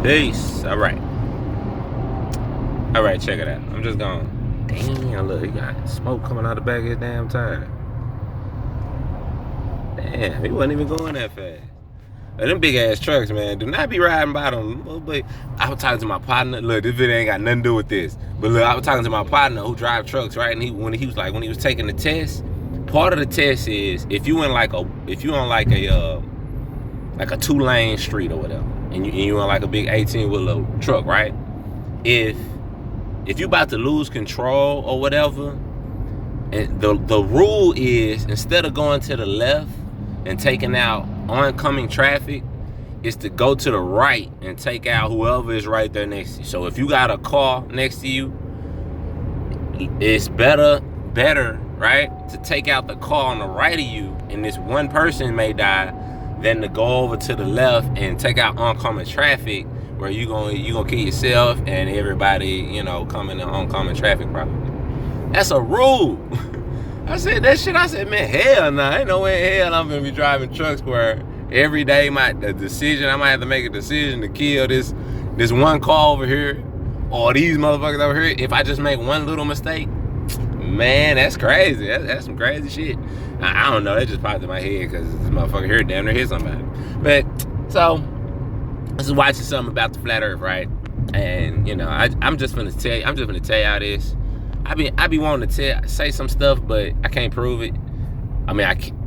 Peace. All right, check it out. I'm just going. Damn, look, he got smoke coming out the back of his damn tire. Damn, he wasn't even going that fast. Them big ass trucks, man, do not be riding by them. But I was talking to my partner. Look, this video ain't got nothing to do with this. But look, I was talking to my partner who drive trucks, right? And when he was taking the test, part of the test is if you on like a 2-lane street or whatever, and you on like a big 18-wheeler truck, right? If you about to lose control or whatever, and the rule is instead of going to the left and taking out oncoming traffic, is to go to the right and take out whoever is right there next to you. So if you got a car next to you, it's better, right, to take out the car on the right of you, and this one person may die, than to go over to the left and take out oncoming traffic, where you gonna kill yourself and everybody, coming in oncoming traffic probably. That's a rule. I said that shit. I said, man, hell no. Ain't no way in hell I'm gonna be driving trucks where every day I might have to make a decision to kill this one car over here or these motherfuckers over here. If I just make one little mistake, man, that's crazy. That's some crazy shit. I don't know. That just popped in my head because this motherfucker here damn near hit somebody. But so I was watching something about the flat Earth, right? And I'm just gonna tell you how this. I be wanting to say some stuff, but I can't prove it. I mean, I can't.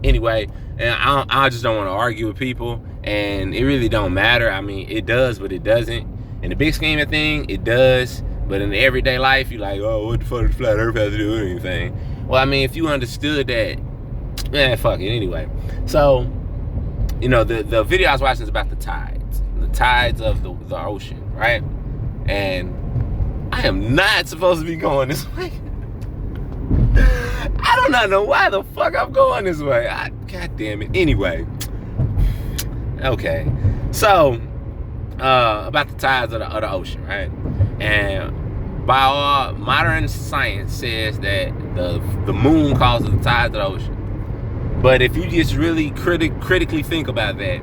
Anyway, and I just don't want to argue with people, and it really don't matter. I mean, it does, but it doesn't. In the big scheme of things, it does. But in the everyday life, you're like, oh, what the fuck does flat Earth have to do with anything? Well, I mean, if you understood that, man, fuck it. Anyway, so the video I was watching is about the tides of the ocean, right? And I am not supposed to be going this way. I do not know why the fuck I'm going this way. God damn it. Anyway. Okay. So, about the tides of the ocean, right? And by all modern science says that the moon causes the tides of the ocean. But if you just really critically think about that,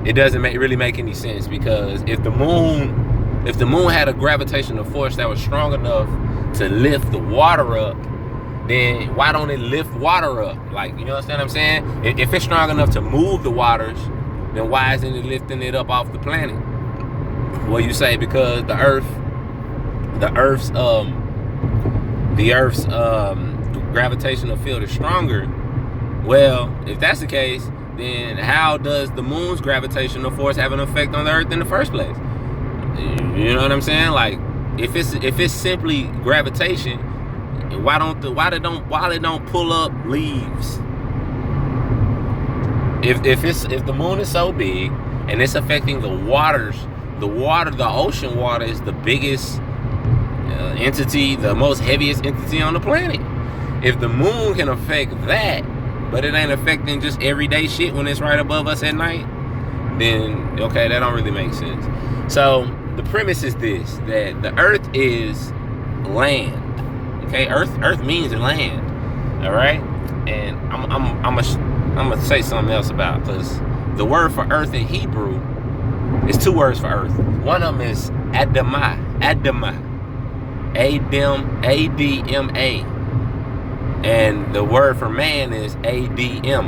it doesn't really make any sense, because if the moon had a gravitational force that was strong enough to lift the water up, then why don't it lift water up? Like, you understand what I'm saying? If it's strong enough to move the waters, then why isn't it lifting it up off the planet? Well, you say because the Earth's gravitational field is stronger. Well, if that's the case, then how does the moon's gravitational force have an effect on the Earth in the first place? You know what I'm saying? Like, if it's simply gravitation, why it don't pull up leaves? If the moon is so big and it's affecting the ocean water is the biggest entity, the most heaviest entity on the planet. If the moon can affect that, but it ain't affecting just everyday shit when it's right above us at night, then okay, that don't really make sense. So the premise is this: that the Earth is land. Okay, Earth means land. All right, and I'm gonna say something else about, because the word for Earth in Hebrew is two words for Earth. One of them is Adamah, A-D-M-A, and the word for man is A-D-M.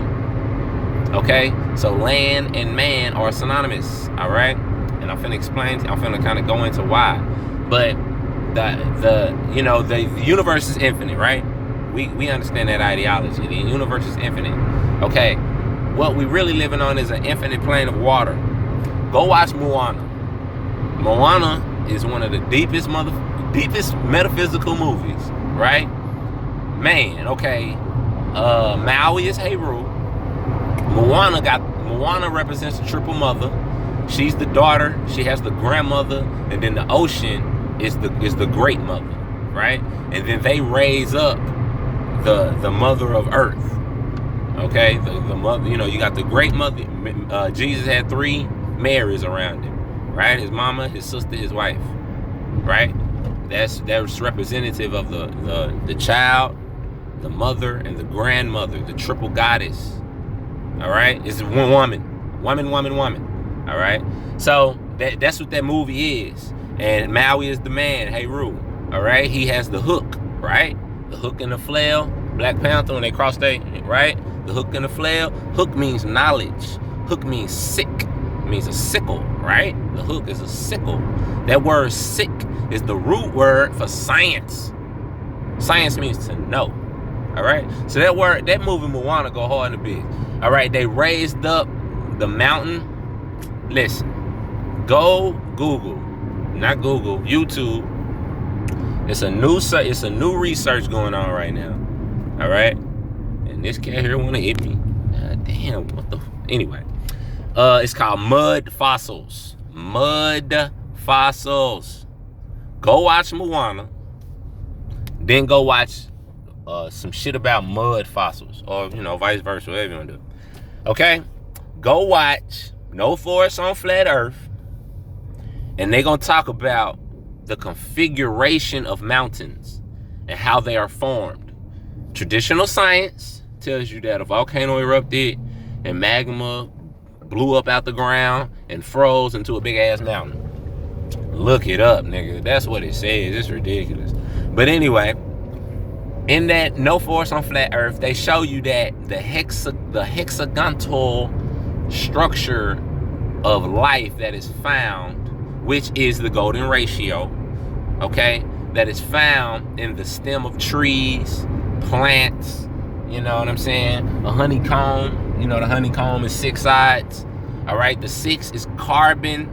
Okay, so land and man are synonymous. All right, and I'm finna kind of go into why. But the universe is infinite, right? We understand that ideology. The universe is infinite. Okay, what we really living on is an infinite plane of water. Go watch Moana. Moana is one of the deepest metaphysical movies, right? Man, okay. Maui is Heru. Moana represents the triple mother. She's the daughter. She has the grandmother, and then the ocean is the great mother, right? And then they raise up the mother of Earth. Okay, the mother. You got the great mother. Jesus had 3 Marys around him, right? His mama, his sister, his wife, right? That's representative of the child, the mother, and the grandmother, the triple goddess. All right, it's one woman. All right. So That's what that movie is. And Maui is the man, Hey Rue. All right, he has the hook, right? The hook and the flail. Black Panther, when they cross they, right? The hook and the flail. Hook means knowledge. Hook means sick. It means a sickle, right? The hook is a sickle. That word sick is the root word for science. Science means to know. All right. So that movie Moana go hard in the big. All right. They raised up the mountain. Listen, go Google, not Google, YouTube. It's a new research going on right now. All right. And this cat here want to hit me. God damn. What the? Anyway, it's called mud fossils. Mud fossils. Go watch Moana. Then go watch some shit about mud fossils, or vice versa, whatever you want to do. Okay, go watch No Forest on Flat Earth, and they're gonna talk about the configuration of mountains and how they are formed. Traditional science tells you that a volcano erupted and magma blew up out the ground and froze into a big ass mountain. Look it up, nigga. That's what it says. It's ridiculous. But anyway, in that No Forest on Flat Earth, they show you that the hexagonal structure of life that is found, which is the golden ratio, okay, that is found in the stem of trees, plants, you know what I'm saying? A honeycomb, the honeycomb is 6 sides, all right? The 6 is carbon,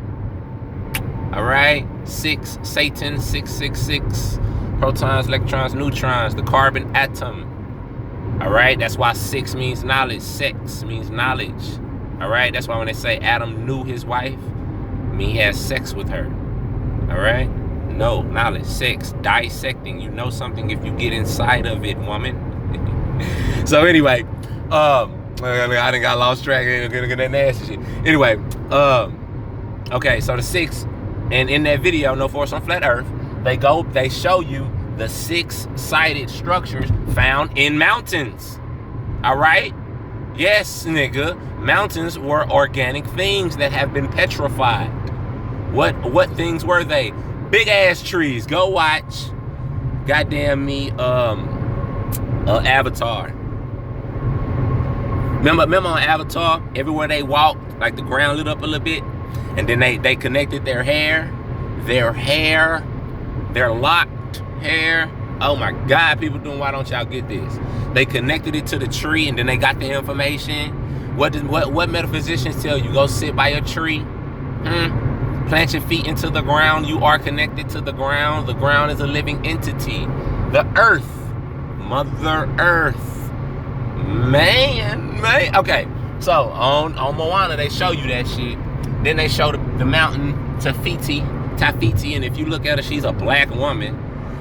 all right? 6, Satan, 666. Protons, electrons, neutrons, the carbon atom. All right, that's why 6 means knowledge. Sex means knowledge. All right, that's why when they say Adam knew his wife, I mean he had sex with her. All right, no, knowledge, sex, dissecting. You know something if you get inside of it, woman. So anyway, I done got lost track of that nasty shit. Anyway, okay, so the 6, and in that video, No Forest on Flat Earth, they show you the 6-sided structures found in mountains. All right? Yes, nigga. Mountains were organic things that have been petrified. What things were they? Big ass trees. Go watch. Goddamn me. Avatar. Remember on Avatar? Everywhere they walked, like the ground lit up a little bit, and then they connected their locked hair. Oh my God, people doing, why don't y'all get this? They connected it to the tree and then they got the information. What metaphysicians tell you? Go sit by a tree. Plant your feet into the ground. You are connected to the ground. The ground is a living entity. The earth. Mother Earth. Man. Okay, so on Moana, they show you that shit. Then they show the mountain Tafiti, and if you look at her, she's a black woman.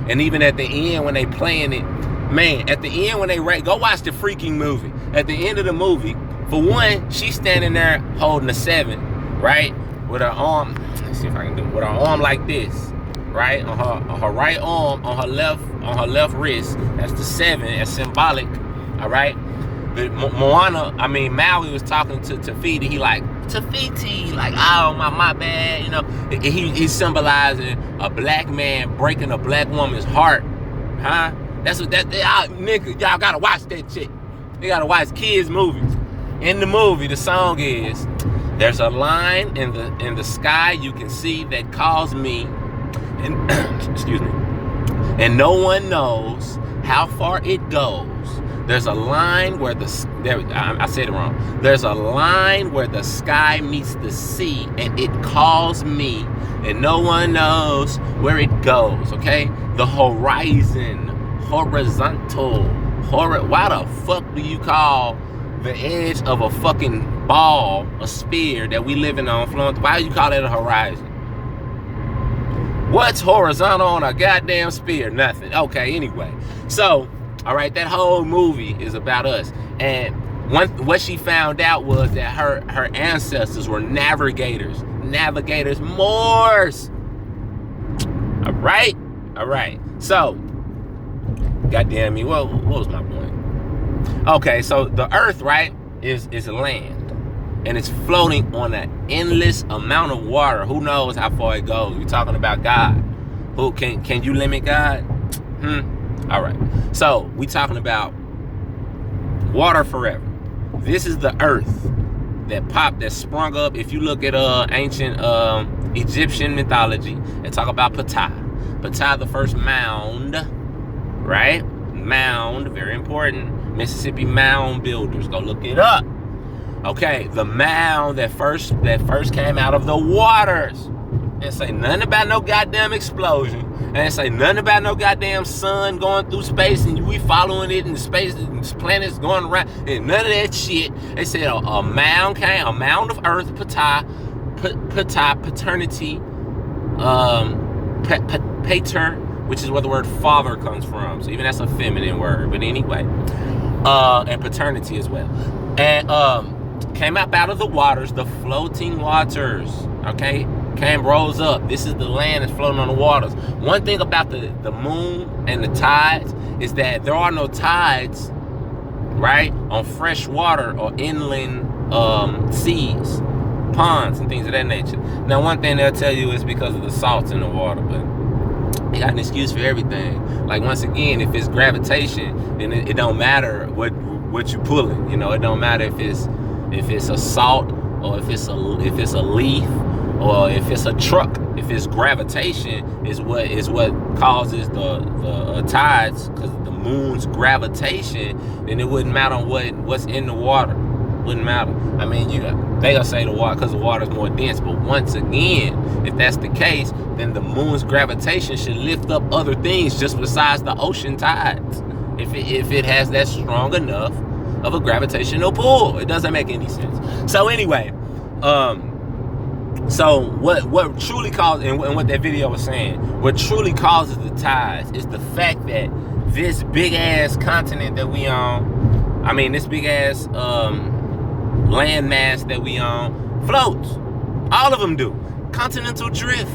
And even at the end when they playing it, man, at the end when they go watch the freaking movie. At the end of the movie, for one, she's standing there holding a 7, right? With her arm, let's see if I can do it. With her arm like this, right? On her right arm, on her left wrist. That's the 7, that's symbolic, all right? Maui was talking to Tafiti. He like, Tafiti, like, oh, my bad, He's symbolizing a black man breaking a black woman's heart, huh? That's what nigga, y'all gotta watch that shit. You gotta watch kids' movies. In the movie, the song is, there's a line in the sky you can see that calls me, and excuse me, and no one knows how far it goes. There's a line where I said it wrong. There's a line where the sky meets the sea, and it calls me, and no one knows where it goes, okay? The horizon, horizontal. Why the fuck do you call the edge of a fucking ball, a sphere that we living on, why do you call that a horizon? What's horizontal on a goddamn sphere? Nothing. Okay, anyway. So, all right, that whole movie is about us. And what she found out was that her ancestors were navigators, Moors. All right. So, goddamn me, what was my point? Okay, so the earth, right, is land. and it's floating on an endless amount of water. Who knows how far it goes? You're talking about God. Who can you limit God? All right. So we talking about water forever. This is the earth that sprung up. If you look at ancient Egyptian mythology and talk about Ptah, the first mound, right? Mound, very important. Mississippi mound builders, go look it up. Okay, the mound that first came out of the waters. And say nothing about no goddamn explosion. And say nothing about no goddamn sun going through space and we following it in space and planets going around and none of that shit. They said a mound of earth, Ptah, paternity, pater, which is where the word father comes from. So even that's a feminine word. But anyway, and paternity as well. And came up out of the waters, the floating waters, okay? Rose up. This is the land that's floating on the waters. One thing about the moon and the tides is that there are no tides, right, on fresh water or inland seas, ponds, and things of that nature. Now, one thing they'll tell you is because of the salts in the water, but they got an excuse for everything. Like, once again, if it's gravitation, then it don't matter what you pulling. You know, it don't matter if it's a salt or if it's a leaf. Or if it's a truck, if it's gravitation is what causes the tides, because the moon's gravitation, then it wouldn't matter what's in the water. Wouldn't matter. I mean, they gonna say the water because the water is more dense, but once again, if that's the case, then the moon's gravitation should lift up other things just besides the ocean tides. If it has that strong enough of a gravitational pull, it doesn't make any sense. So anyway, so what truly causes, and what that video was saying, what truly causes the tides is the fact that this big ass continent that we on, this big ass landmass that we on floats. All of them do. Continental drift.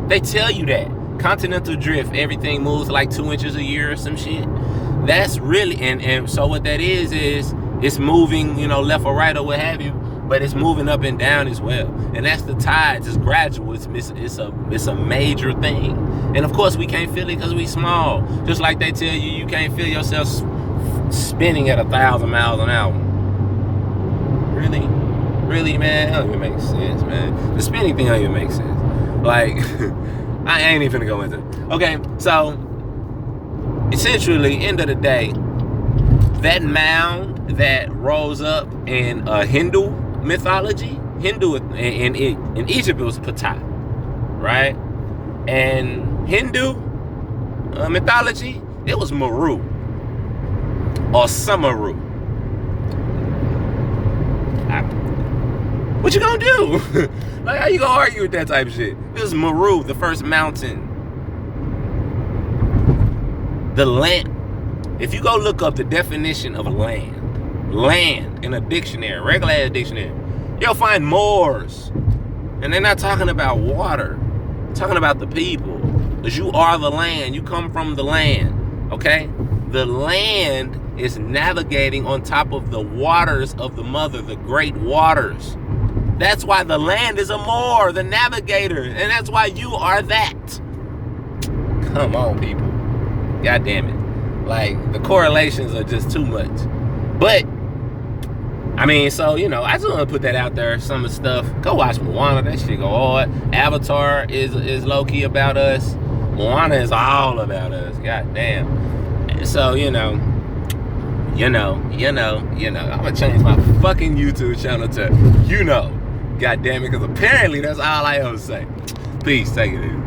They tell you that. Continental drift, everything moves like 2 inches a year or some shit. That's really, and so what that is it's moving, left or right or what have you, but it's moving up and down as well. And that's the tides. It's gradual. It's a major thing. And of course, we can't feel it because we small. Just like they tell you can't feel yourself spinning at 1,000 miles an hour. Really, man? That don't even make sense, man. The spinning thing don't even make sense. Like, I ain't even gonna go into it. Okay, so essentially, end of the day, that mound that rose up in Hindu mythology, in Egypt it was Ptah, right? And Hindu mythology, it was Moor or Samaru. What you gonna do? Like, how you gonna argue with that type of shit? This is Moor, the first mountain. The land. If you go look up the definition of land in a dictionary, regular ass dictionary, you'll find moors. And they're not talking about water. They're talking about the people. Because you are the land. You come from the land. Okay? The land is navigating on top of the waters of the mother, the great waters. That's why the land is a moor, the navigator. And that's why you are that. Come on, people. God damn it. Like, the correlations are just too much. But, so, I just want to put that out there. Some of the stuff. Go watch Moana. That shit go hard. Avatar is low-key about us. Moana is all about us. God damn. So, I'm going to change my fucking YouTube channel to, God damn it, because apparently that's all I ever say. Peace. Take it easy.